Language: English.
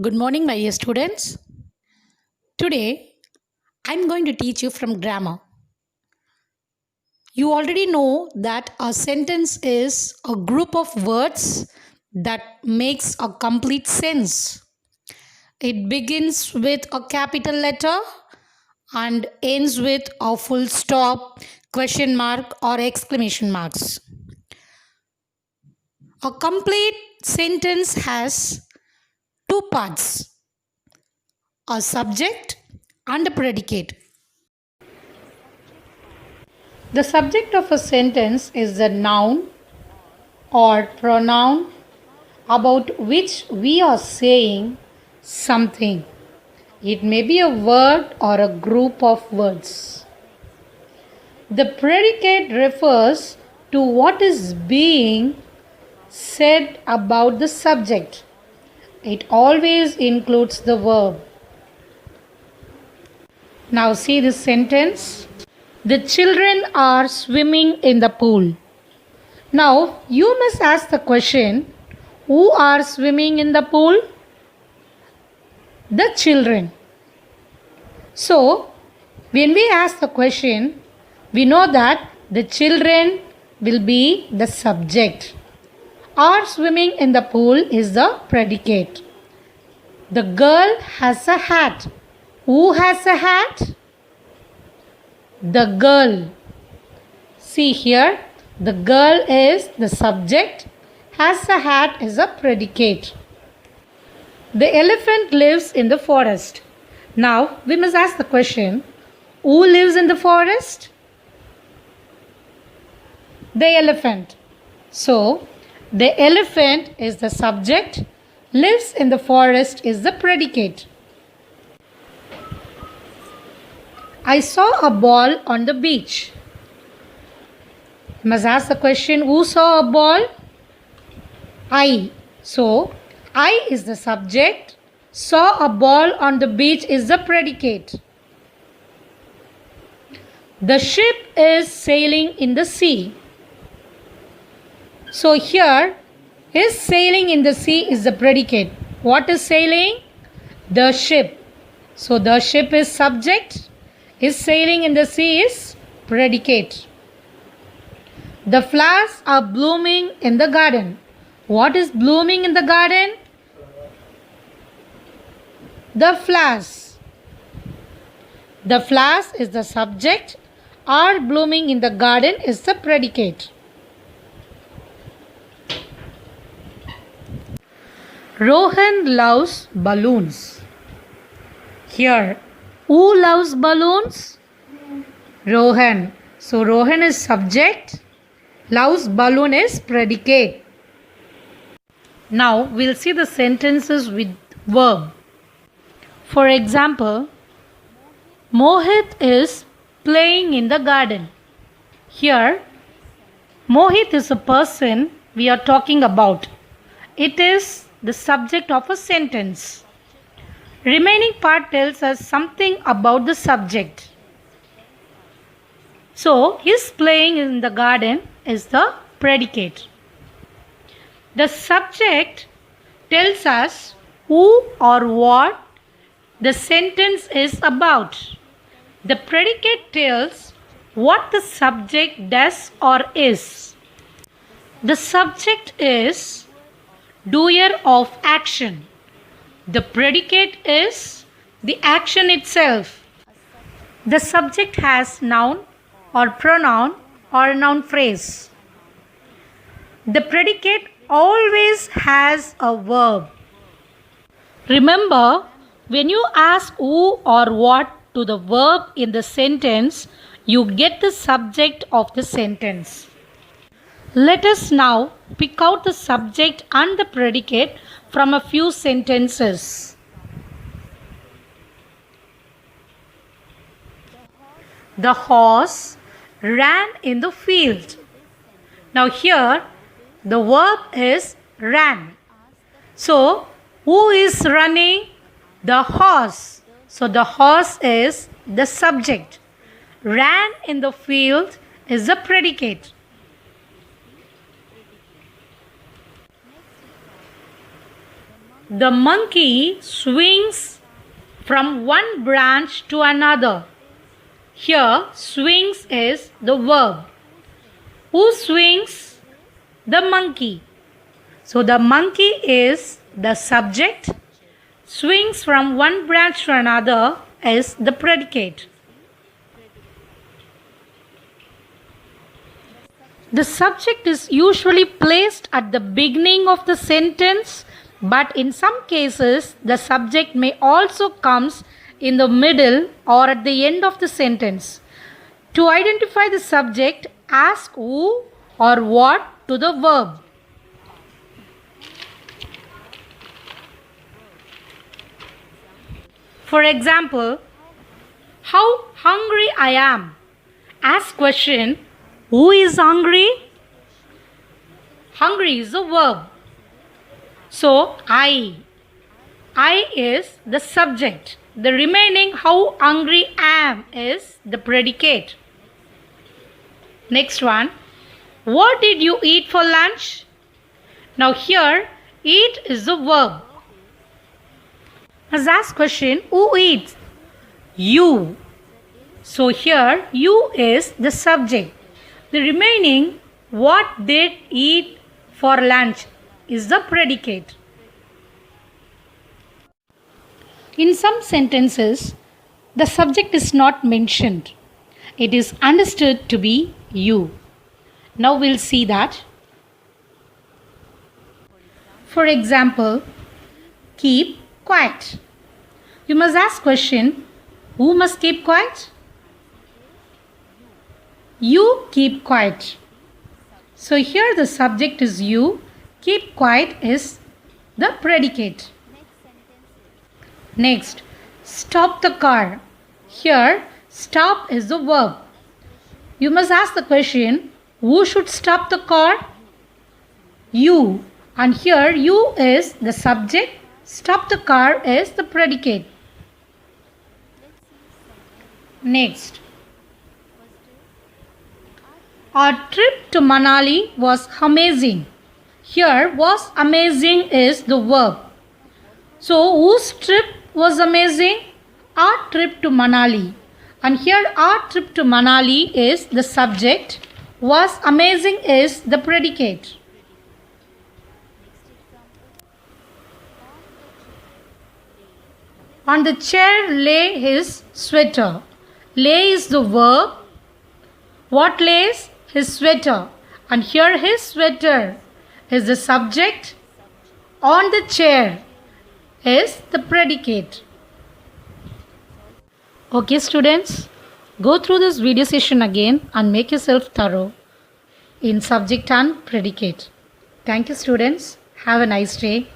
Good morning, my dear students. Today, I'm going to teach you from grammar. You already know that a sentence is a group of words that makes a complete sense. It begins with a capital letter and ends with a full stop, question mark, or exclamation marks. A complete sentence has two parts, a subject and a predicate. The subject of a sentence is the noun or pronoun about which we are saying something. It may be a word or a group of words. The predicate refers to what is being said about the subject. It always includes the verb. Now see this sentence. The children are swimming in the pool. Now you must ask the question, who are swimming in the pool? The children. So when we ask the question, we know that the children will be the subject. Are swimming in the pool is the predicate. The girl has a hat. Who has a hat? The girl. See here, the girl is the subject, has a hat is a predicate. The elephant lives in the forest. Now we must ask the question, who lives in the forest? The elephant. So the elephant is the subject, lives in the forest is the predicate. I saw a ball on the beach. You must ask the question, who saw a ball? I. So I is the subject, saw a ball on the beach is the predicate. The ship is sailing in the sea. So here, is sailing in the sea is the predicate. What is sailing? The ship. So the ship is subject, is sailing in the sea is predicate. The flowers are blooming in the garden. What is blooming in the garden? The flowers. The flowers is the subject, are blooming in the garden is the predicate. Rohan loves balloons. Here, who loves balloons? Rohan. So Rohan is subject, loves balloon is predicate. Now we'll see the sentences with verb. For example, Mohit is playing in the garden. Here, Mohit is a person we are talking about. It is the subject of a sentence. Remaining part tells us something about the subject. So, his playing in the garden is the predicate. The subject tells us who or what the sentence is about. The predicate tells what the subject does or is. The subject is doer of action. The predicate is the action itself. The subject has noun or pronoun or noun phrase. The predicate always has a verb. Remember, when you ask who or what to the verb in the sentence, you get the subject of the sentence. Let us now pick out the subject and the predicate from a few sentences. The horse ran in the field. Now here the verb is ran. So who is running? The horse. So the horse is the subject. Ran in the field is the predicate. The monkey swings from one branch to another. Here, swings is the verb. Who swings? The monkey. So, the monkey is the subject. Swings from one branch to another is the predicate. The subject is usually placed at the beginning of the sentence, but in some cases, the subject may also comes in the middle or at the end of the sentence. To identify the subject, ask who or what to the verb. For example, how hungry I am. Ask question, who is hungry? Hungry is a verb. So, I is the subject. The remaining how hungry I am is the predicate. Next one. What did you eat for lunch? Now here, eat is the verb. Let's ask question, who eats? You. So here, you is the subject. The remaining, what did eat for lunch is the predicate. In some sentences, the subject is not mentioned. It is understood to be you. Now we'll see that. For example, keep quiet. You must ask question, who must keep quiet? You keep quiet. So here the subject is you, keep quiet is the predicate. Next, stop the car. Here, stop is the verb. You must ask the question, who should stop the car? You. And here, you is the subject, stop the car is the predicate. Next, our trip to Manali was amazing. Here, was amazing is the verb. So, whose trip was amazing? Our trip to Manali. And here, our trip to Manali is the subject. Was amazing is the predicate. On the chair lay his sweater. Lay is the verb. What lays? His sweater. And here his sweater is the subject. On the chair is the predicate. Okay students, go through this video session again and make yourself thorough in subject and predicate. Thank you students. Have a nice day.